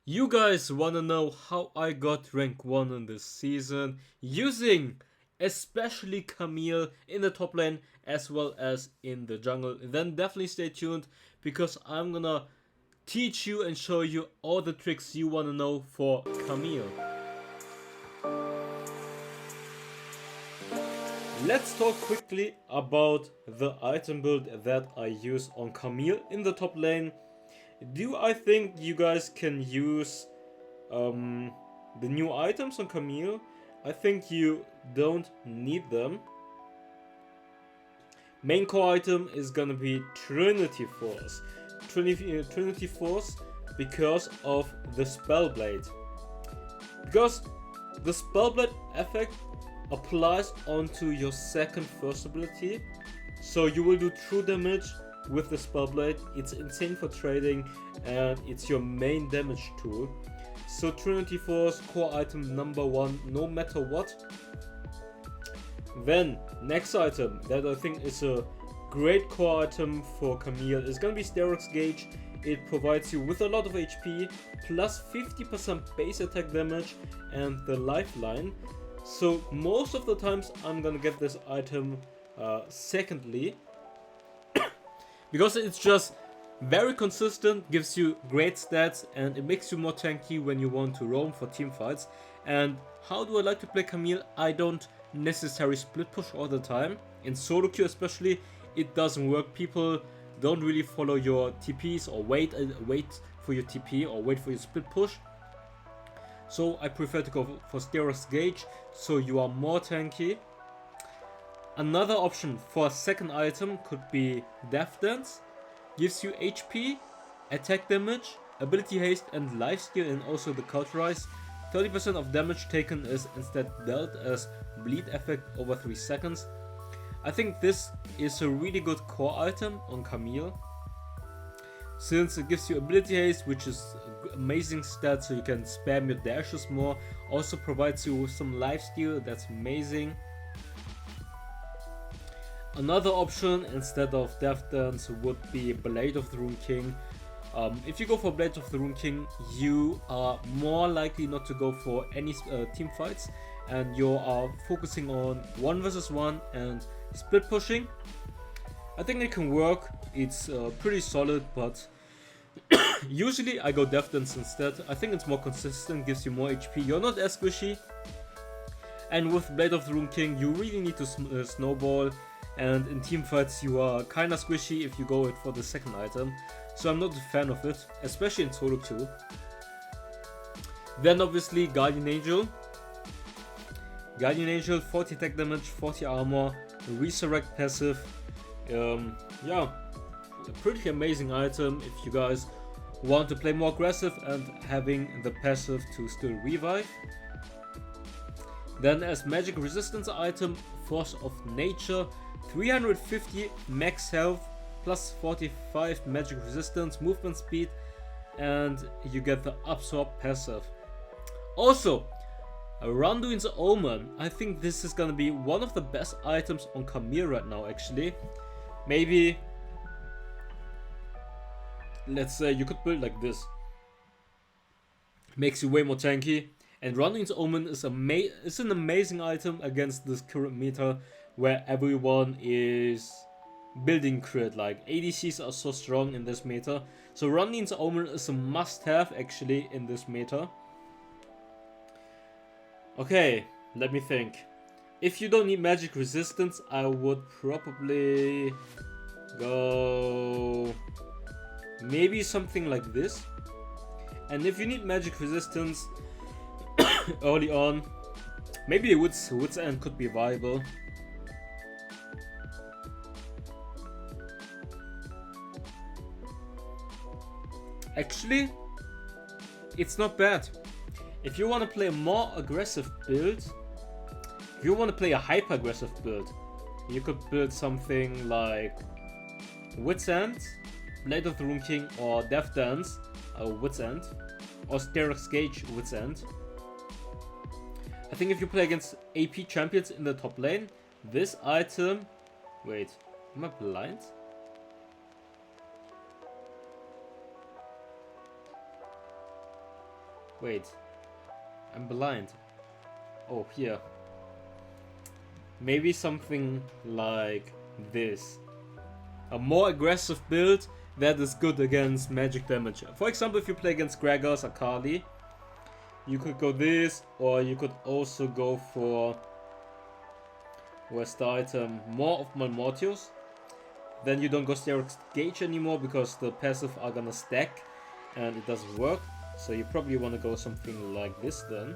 You guys wanna know how I got rank 1 in this season using especially Camille in the top lane as well as in the jungle? Then definitely stay tuned because I'm gonna teach you and show you all the tricks you wanna know for Camille. Let's talk quickly about the item build that I use on Camille in the top lane. Do I think you guys can use the new items on Camille? I think you don't need them. Main core item is gonna be Trinity Force. Trinity Force because of the Spellblade. Because the Spellblade effect applies onto your second first ability, so you will do true damage with the Spellblade. It's insane for trading and it's your main damage tool. So Trinity Force, core item number 1, no matter what. Then next item that I think is a great core item for Camille is gonna be Sterox Gauge. It provides you with a lot of HP, plus 50% base attack damage and the lifeline. So most of the times I'm gonna get this item secondly because it's just very consistent, gives you great stats, and it makes you more tanky when you want to roam for team fights. And how do I like to play Camille? I don't necessarily split push all the time. In solo queue especially, it doesn't work. People don't really follow your TPs or wait for your TP or wait for your split push. So I prefer to go for Sterox Gauge, so you are more tanky. Another option for a second item could be Death Dance. Gives you HP, attack damage, ability haste and lifesteal, and also the cauterize. 30% of damage taken is instead dealt as bleed effect over 3 seconds. I think this is a really good core item on Camille, since it gives you ability haste, which is amazing stat, so you can spam your dashes more. Also provides you with some lifesteal, that's amazing. Another option instead of Death Dance would be Blade of the Rune King. If you go for Blade of the Rune King, you are more likely not to go for any team fights, and you are focusing on 1 versus 1 and split pushing. I think it can work, it's pretty solid, but usually I go Death Dance instead. I think it's more consistent, gives you more HP, you're not as squishy. And with Blade of the Rune King, you really need to snowball, and in team fights you are kinda squishy if you go for the second item. So I'm not a fan of it, especially in solo queue. Then obviously Guardian Angel. Guardian Angel, 40 attack damage, 40 armor, resurrect passive. Yeah, a pretty amazing item if you guys want to play more aggressive and having the passive to still revive. Then as magic resistance item, Force of Nature, 350 max health, plus 45 magic resistance, movement speed, and you get the absorb passive. Also, Randuin's Omen. I think this is gonna be one of the best items on Camille right now actually. Maybe, let's say you could build like this. Makes you way more tanky. And Randuin's Omen is an amazing item against this current meta where everyone is building crit. Like ADCs are so strong in this meta. So Randuin's Omen is a must-have actually in this meta. Okay, let me think. If you don't need magic resistance, I would probably go maybe something like this. And if you need magic resistance early on, maybe Wood's End could be viable. Actually, it's not bad. If you want to play a more aggressive build, if you want to play a hyper aggressive build, you could build something like Wit's End, Blade of the Rune King, or Death Dance, Wit's End, or Sterox Gauge, Wit's End. I think if you play against AP champions in the top lane, this item... Wait, am I blind? Wait. I'm blind. Oh, here. Maybe something like this. A more aggressive build that is good against magic damage. For example, if you play against Gregors or Kali, you could go this, or you could also go for, where's the item, more of Malmortius. Then you don't go Sterox Gauge anymore because the passive are gonna stack and it doesn't work. So you probably want to go something like this then.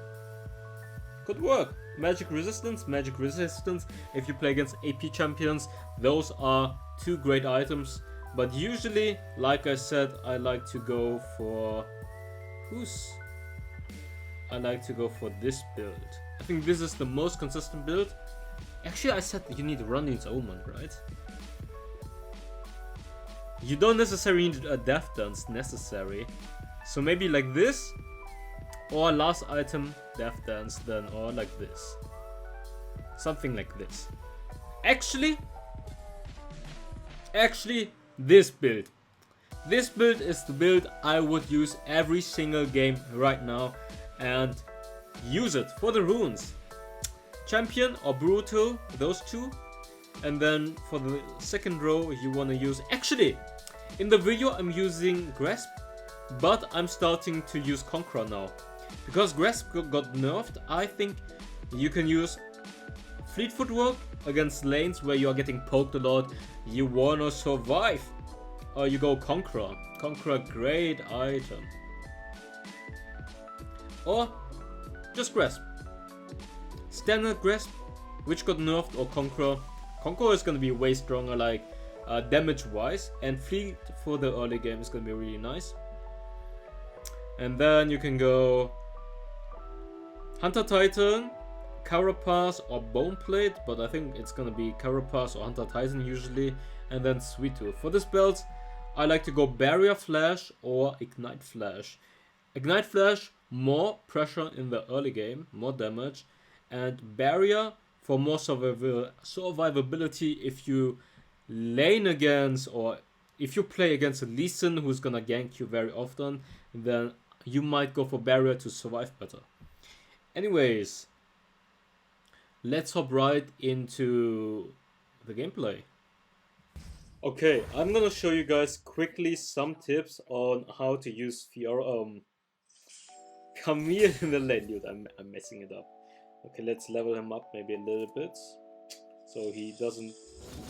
Could work. Magic resistance, magic resistance. If you play against AP champions, those are two great items. But usually, like I said, I like to go for I like to go for this build. I think this is the most consistent build. Actually, I said you need Rundin's Omen, right? You don't necessarily need a Death Dance necessary. So maybe like this, or last item Death Dance then, or like this. Something like this. Actually, this build. This build is the build I would use every single game right now and use it for the runes. Champion or Brutal, those two. And then for the second row you want to use... Actually, in the video I'm using Grasp, but I'm starting to use Conqueror now. Because Grasp got nerfed, I think you can use Fleet Footwork against lanes where you are getting poked a lot. You wanna survive. Or you go Conqueror. Conqueror, great item. Or just Grasp. Standard Grasp, which got nerfed, or Conqueror. Conqueror is gonna be way stronger, like damage wise, and Fleet for the early game is gonna be really nice. And then you can go Hunter Titan, Carapace or Boneplate, but I think it's gonna be Carapace or Hunter Titan usually, and then Sweet Tooth. For this build, I like to go Barrier Flash or Ignite Flash. Ignite Flash, more pressure in the early game, more damage, and Barrier for more survivability if you lane against, or if you play against a Lee Sin who's gonna gank you very often, then you might go for Barrier to survive better. Anyways, let's hop right into the gameplay. Okay, I'm gonna show you guys quickly some tips on how to use Camille in the lane. Dude, I'm messing it up. Okay, let's level him up maybe a little bit, so he doesn't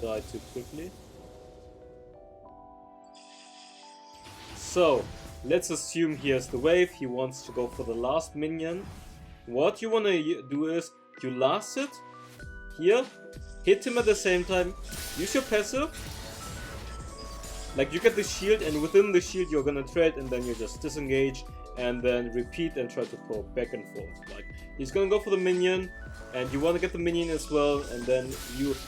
die too quickly. So, let's assume he has the wave, he wants to go for the last minion. What you want to do is, you last it, here, hit him at the same time, use your passive, like you get the shield, and within the shield you're gonna trade, and then you just disengage, and then repeat and try to pull back and forth. Like, he's gonna go for the minion, and you want to get the minion as well, and then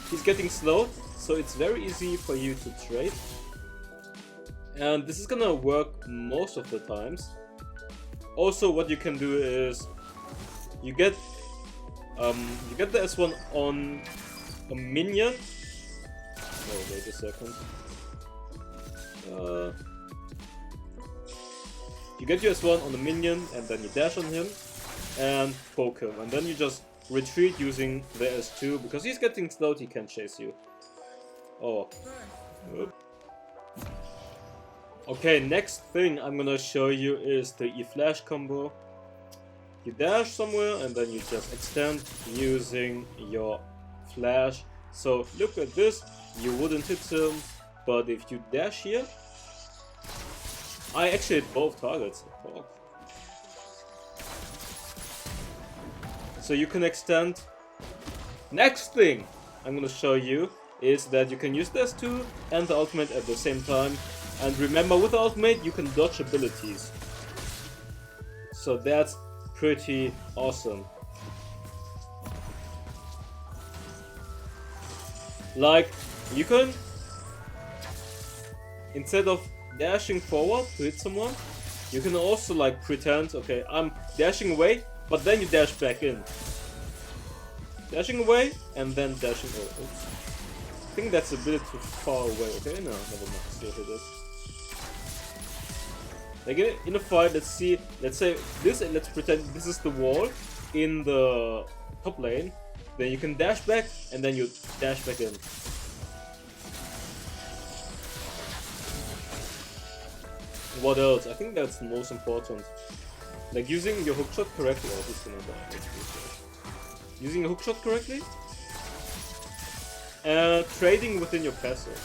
he's getting slow, so it's very easy for you to trade. And this is gonna work most of the times. Also, what you can do is you get the S1 on a minion. Oh, wait a second. You get your S1 on the minion, and then you dash on him and poke him, and then you just retreat using the S2 because he's getting slowed. He can't chase you. Oh. Okay, next thing I'm gonna show you is the E-Flash combo. You dash somewhere and then you just extend using your flash. So look at this, you wouldn't hit him, but if you dash here, I actually hit both targets. Oh. So you can extend. Next thing I'm gonna show you is that you can use the S2 and the ultimate at the same time. And remember, with the ultimate you can dodge abilities. So that's pretty awesome. Like, you can, instead of dashing forward to hit someone, you can also like pretend, okay, I'm dashing away, but then you dash back in. Dashing away and then dashing over. Oops. I think that's a bit too far away. Okay, no, never mind. Still hit it. Like in a fight, let's say this, let's pretend this is the wall in the top lane. Then you can dash back, and then you dash back in. What else? I think that's the most important. Like using your hookshot correctly. Oh, this is gonna die. Using your hookshot correctly. Trading within your passive.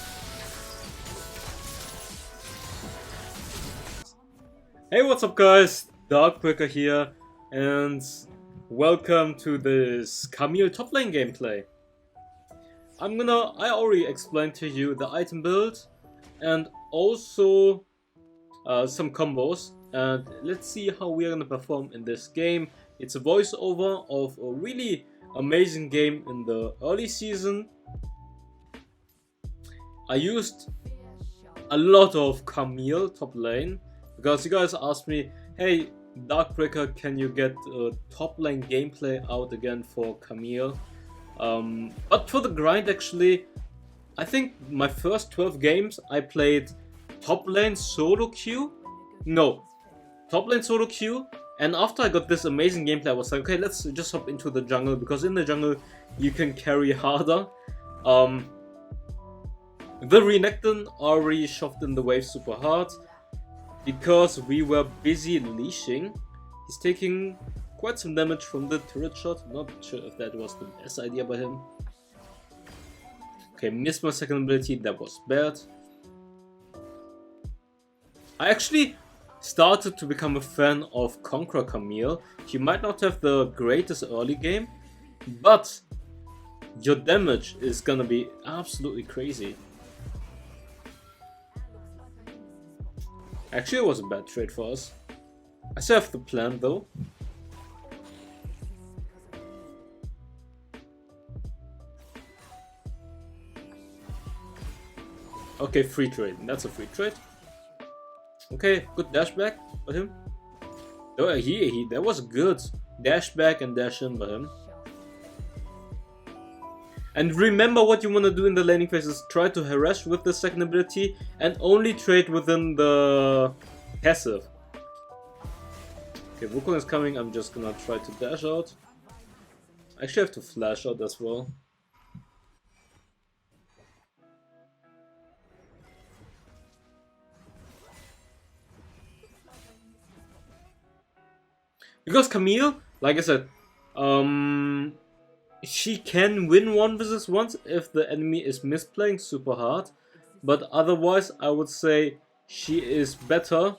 Hey, what's up guys? Darkbreaker here, and welcome to this Camille top lane gameplay. I already explained to you the item build and also some combos, and let's see how we are gonna perform in this game. It's a voiceover of a really amazing game in the early season. I used a lot of Camille top lane because you guys asked me, hey Darkbreaker, can you get top lane gameplay out again for Camille? But for the grind, actually, I think my first 12 games I played top lane solo queue. No, top lane solo queue. And after I got this amazing gameplay, I was like, okay, let's just hop into the jungle, because in the jungle you can carry harder. The Renekton already shoved in the wave super hard because we were busy leashing. He's taking quite some damage from the turret shot. Not sure if that was the best idea by him. Okay, missed my second ability, that was bad. I actually started to become a fan of Conqueror Camille. He might not have the greatest early game, but your damage is gonna be absolutely crazy. Actually, it was a bad trade for us. I still have the plan though. Okay, free trade. That's a free trade. Okay, good dash back by him. Oh, that was good. Dash back and dash in by him. And remember what you want to do in the laning phase is try to harass with the second ability and only trade within the passive. Okay, Wukong is coming, I'm just gonna try to dash out. I actually have to flash out as well. Because Camille, like I said, she can win 1 vs 1 if the enemy is misplaying super hard, but otherwise I would say she is better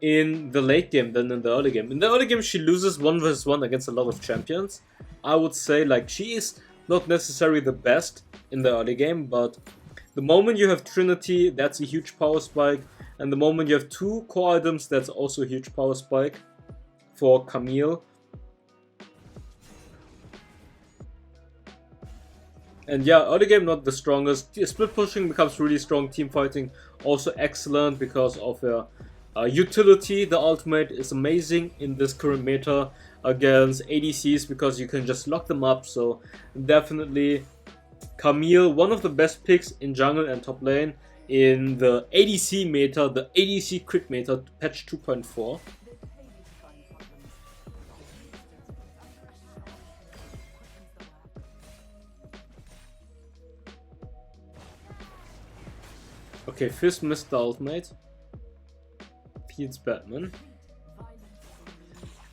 in the late game than in the early game. In the early game she loses 1 vs 1 against a lot of champions. I would say like she is not necessarily the best in the early game, but the moment you have Trinity, that's a huge power spike, and the moment you have 2 core items, that's also a huge power spike for Camille. And yeah, early game not the strongest. Split pushing becomes really strong. Team fighting also excellent because of her utility. The ultimate is amazing in this current meta against ADCs because you can just lock them up. So definitely Camille, one of the best picks in jungle and top lane in the ADC meta, the ADC crit meta, patch 2.4. Okay, Fizz missed the ultimate. Feeds Batman.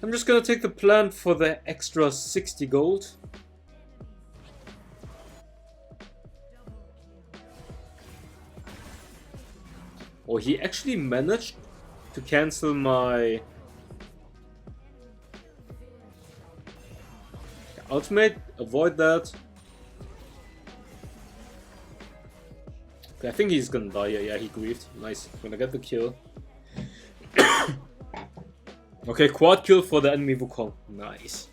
I'm just gonna take the plant for the extra 60 gold. Oh, he actually managed to cancel my ultimate. Avoid that. I think he's gonna die. Yeah, he griefed. Nice. Gonna get the kill. Okay, quad kill for the enemy Wukong. Nice.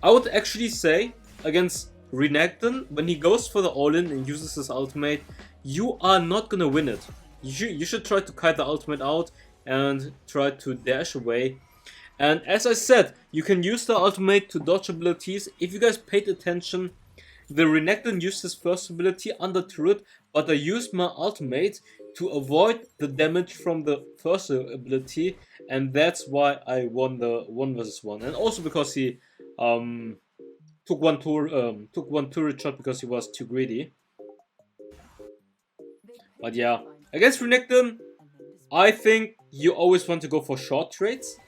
I would actually say against Renekton, when he goes for the all-in and uses his ultimate, you are not gonna win it. You should try to kite the ultimate out and try to dash away. And as I said, you can use the ultimate to dodge abilities. If you guys paid attention, the Renekton used his first ability under turret, but I used my ultimate to avoid the damage from the first ability, and that's why I won the 1 versus 1. And also because he took one turret shot because he was too greedy. But yeah, against Renekton, I think you always want to go for short trades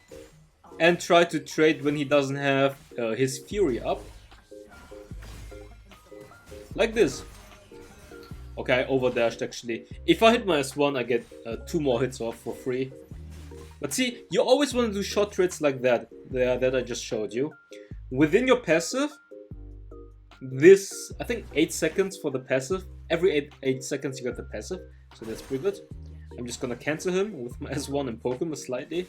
and try to trade when he doesn't have his Fury up. Like this. Okay, I overdashed actually. If I hit my S1, I get 2 more hits off for free. But see, you always want to do short trades like that, that I just showed you. Within your passive, this, I think 8 seconds for the passive. Every 8 seconds you get the passive, so that's pretty good. I'm just gonna cancel him with my S1 and poke him slightly.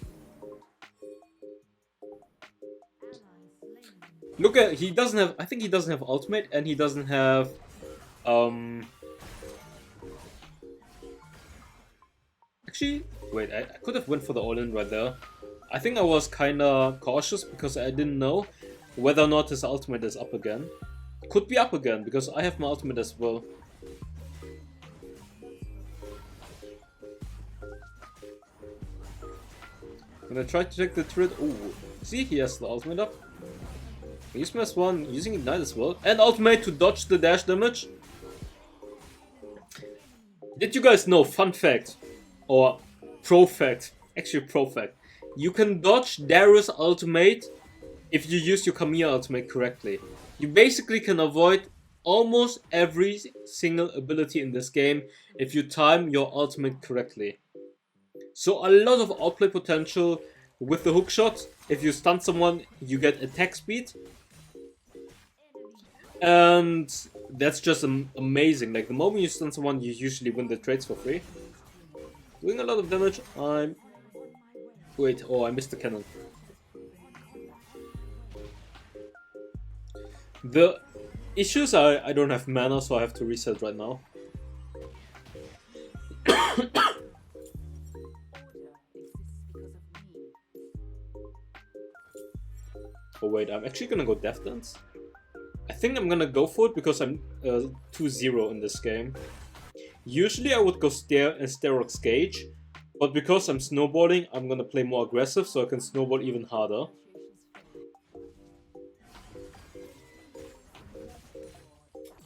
Look at, he doesn't have, I think he doesn't have ultimate, and he doesn't have, actually, wait, I could have went for the all-in right there. I think I was kinda cautious because I didn't know whether or not his ultimate is up again. Could be up again, because I have my ultimate as well. I'm gonna try to take the turret. Oh, see, he has the ultimate up. Use my S1, using Ignite as well. And ultimate to dodge the dash damage. Did you guys know, fun fact, or pro fact, actually pro fact, you can dodge Darius' ultimate if you use your Camille ultimate correctly. You basically can avoid almost every single ability in this game if you time your ultimate correctly. So a lot of outplay potential with the hookshot. If you stun someone, you get attack speed. And that's just amazing. Like, the moment you stun someone, you usually win the trades for free. Doing a lot of damage. Wait, oh, I missed the cannon. The issues are I don't have mana, so I have to reset right now. Oh wait, I'm actually gonna go Death Dance. I think I'm gonna go for it because I'm 2-0 in this game. Usually I would go Sterox Gauge, but because I'm snowballing, I'm gonna play more aggressive so I can snowball even harder.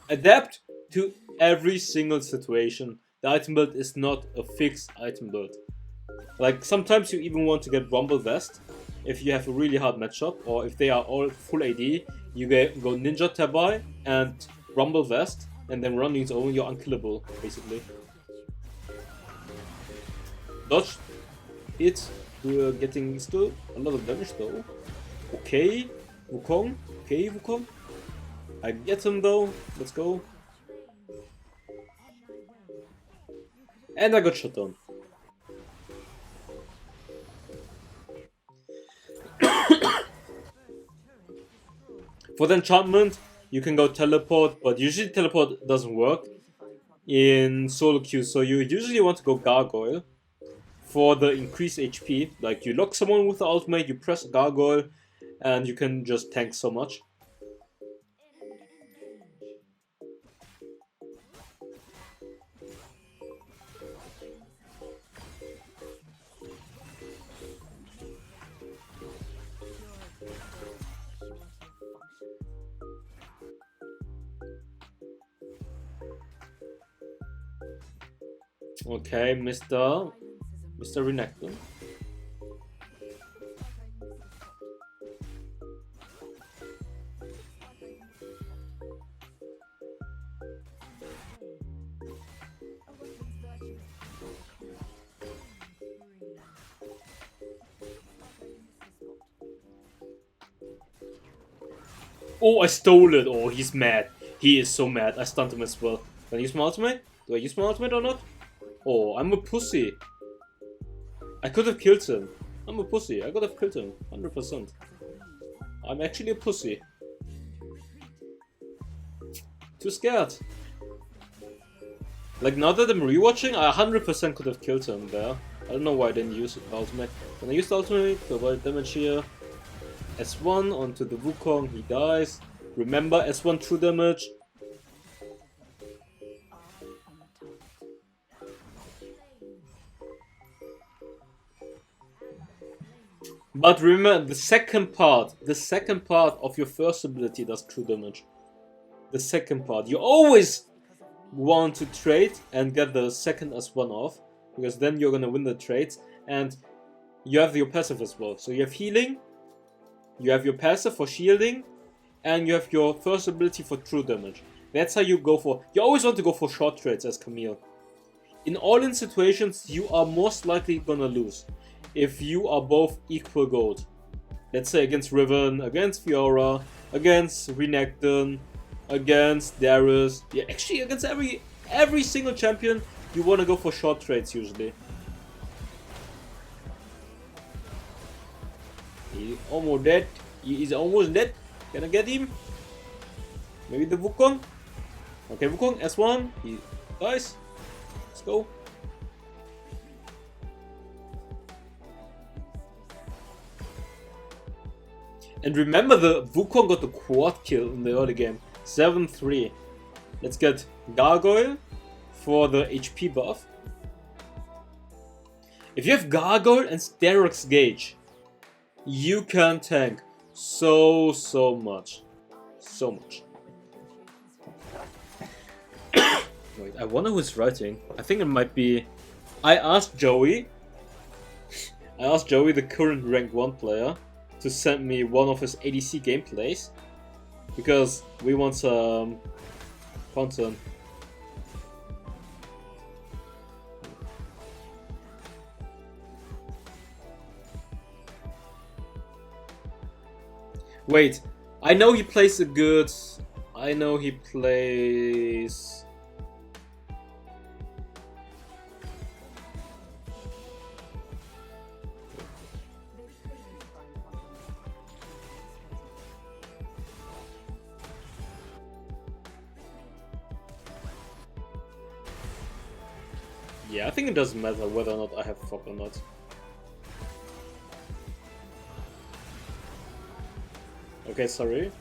Adapt to every single situation. The item build is not a fixed item build. Like, sometimes you even want to get Rumble Vest if you have a really hard matchup, or if they are all full AD, you go Ninja Tabai and Rumble Vest, and then Running's own, you're unkillable, basically. Dodge it, we're getting still a lot of damage though. Okay, Wukong, okay Wukong. I get him though, let's go. And I got shot down. For the enchantment, you can go teleport, but usually teleport doesn't work in solo queue, so you usually want to go gargoyle for the increased HP. Like, you lock someone with the ultimate, you press gargoyle, and you can just tank so much. Okay, Mr. Renekton. Oh, I stole it. Oh, he's mad. He is so mad. I stunned him as well. Can I use my ultimate? Do I use my ultimate or not? Oh, I'm a pussy. I could have killed him. I'm a pussy. I could have killed him. 100%. I'm actually a pussy. Too scared. Like, now that I'm rewatching, I 100% could have killed him there. I don't know why I didn't use the ultimate. When I used the ultimate to avoid damage here. S1 onto the Wukong, he dies. Remember, S1 true damage. But remember, the second part of your first ability does true damage. The second part. You always want to trade and get the second S1 off, because then you're gonna win the trades, and you have your passive as well. So you have healing, you have your passive for shielding, and you have your first ability for true damage. That's how you go for... You always want to go for short trades as Camille. In all-in situations, you are most likely gonna lose if you are both equal gold. Let's say against Riven, against Fiora, against Renekton, against Darius. Yeah, actually against every single champion, you want to go for short trades usually. He's almost dead. He is almost dead. Can I get him? Maybe the Wukong? Okay, Wukong, S1. He dies. Let's go. And remember, the Wukong got the quad kill in the early game. 7-3. Let's get Gargoyle for the HP buff. If you have Gargoyle and Sterox Gauge, you can tank so much. So much. Wait, I wonder who's writing. I think it might be... I asked Joey, the current rank 1 player, to send me one of his ADC gameplays, because we want some content. Wait, I know he plays a good... I know he plays... Yeah, I think it doesn't matter whether or not I have FOB or not. Okay, sorry.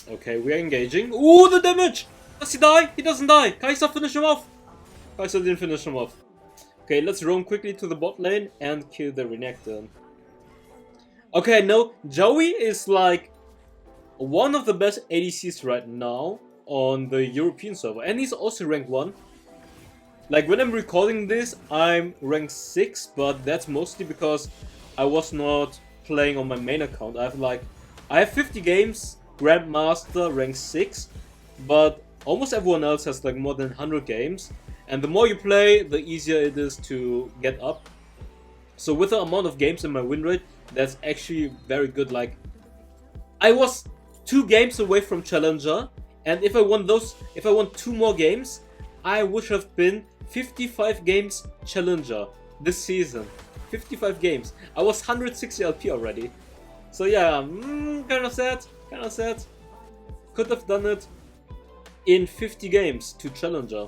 Okay, we are engaging. Ooh, the damage! Does he die? He doesn't die. Kai'Sa finish him off. Kai'Sa didn't finish him off. Okay, let's roam quickly to the bot lane and kill the Renekton. Okay, no, Joey is like one of the best ADCs right now on the European server, and he's also rank 1. Like, when I'm recording this, I'm rank 6, but that's mostly because I was not playing on my main account. I have 50 games, Grandmaster, rank 6, but almost everyone else has like more than 100 games, and the more you play, the easier it is to get up. So with the amount of games in my win rate, that's actually very good. Like, I was 2 games away from Challenger, and if I won 2 more games, I would have been 55 games Challenger this season. 55 games. I was 160 LP already. So yeah, kind of sad. Could have done it in 50 games to Challenger.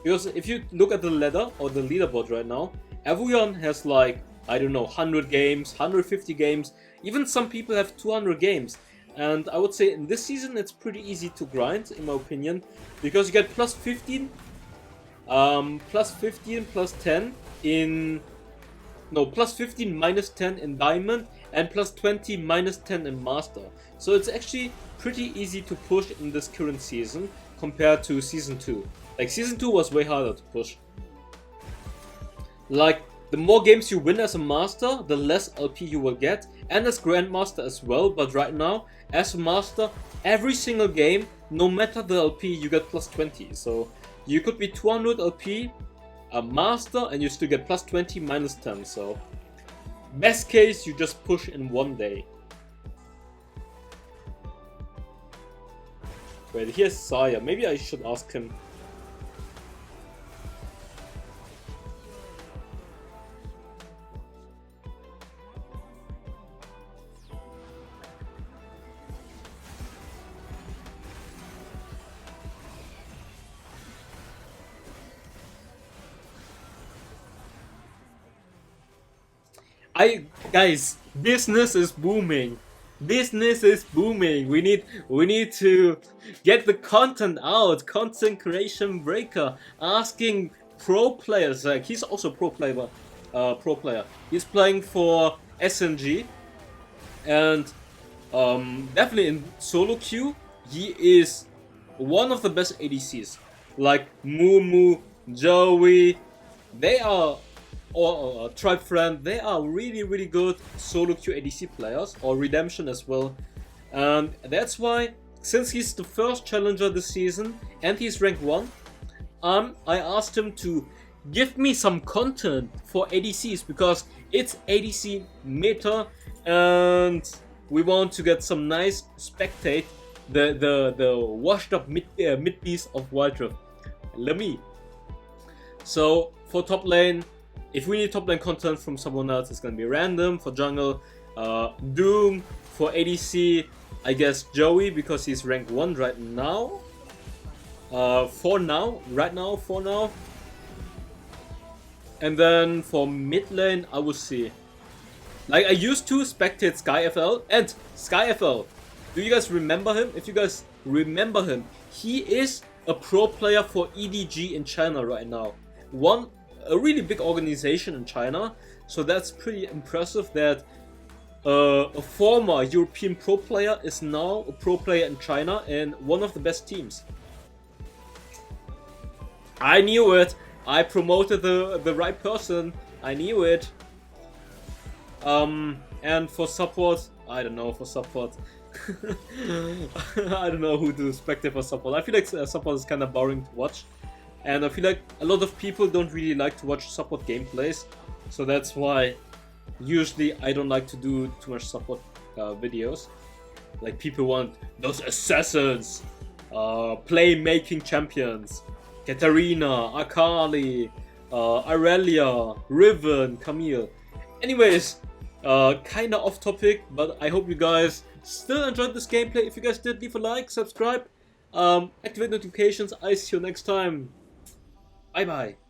Because if you look at the ladder or the leaderboard right now, everyone has like, I don't know, 100 games, 150 games, even some people have 200 games. And I would say in this season it's pretty easy to grind, in my opinion, because you get plus 15, plus 10 in... No, plus 15 minus 10 in Diamond, and plus 20 minus 10 in Master. So it's actually pretty easy to push in this current season compared to Season 2. Like, Season 2 was way harder to push. Like, the more games you win as a Master, the less LP you will get, and as Grandmaster as well. But right now, as a Master, every single game, no matter the LP, you get plus 20. So you could be 200 LP, a Master, and you still get plus 20 minus 10. So best case, you just push in one day. Wait, here's Saya. Maybe I should ask him. Guys, business is booming. business is booming. We need to get the content out. Content creation breaker asking pro players. Like he's also pro player. He's playing for SNG, and definitely in solo queue he is one of the best ADCs. Like Mumu, Joey, they are, or Tribe Friend, they are really good solo queue ADC players, or Redemption as well. And that's why, since he's the first challenger this season and he's rank 1, I asked him to give me some content for ADCs, because it's ADC meta and we want to get some nice spectate the washed up mid piece of wildrift. Let me. So for top lane, if we need top lane content from someone else, it's gonna be random. For jungle, Doom. For ADC, I guess Joey, because he's rank 1 right now. For now. And then for mid lane, I will see. Like, I used to spectate SkyFL, and SkyFL, do you guys remember him? If you guys remember him, he is a pro player for EDG in China right now. A really big organization in China, so that's pretty impressive that a former European pro player is now a pro player in China and one of the best teams. I knew it. I promoted the right person. I knew it. And for support, I don't know. For support, I don't know who to spectate for support. I feel like support is kind of boring to watch, and I feel like a lot of people don't really like to watch support gameplays. So that's why usually I don't like to do too much support videos. Like, people want those assassins, playmaking champions. Katarina, Akali, Irelia, Riven, Camille. Anyways, kinda off topic, but I hope you guys still enjoyed this gameplay. If you guys did, leave a like, subscribe, activate notifications. I see you next time. Bye bye.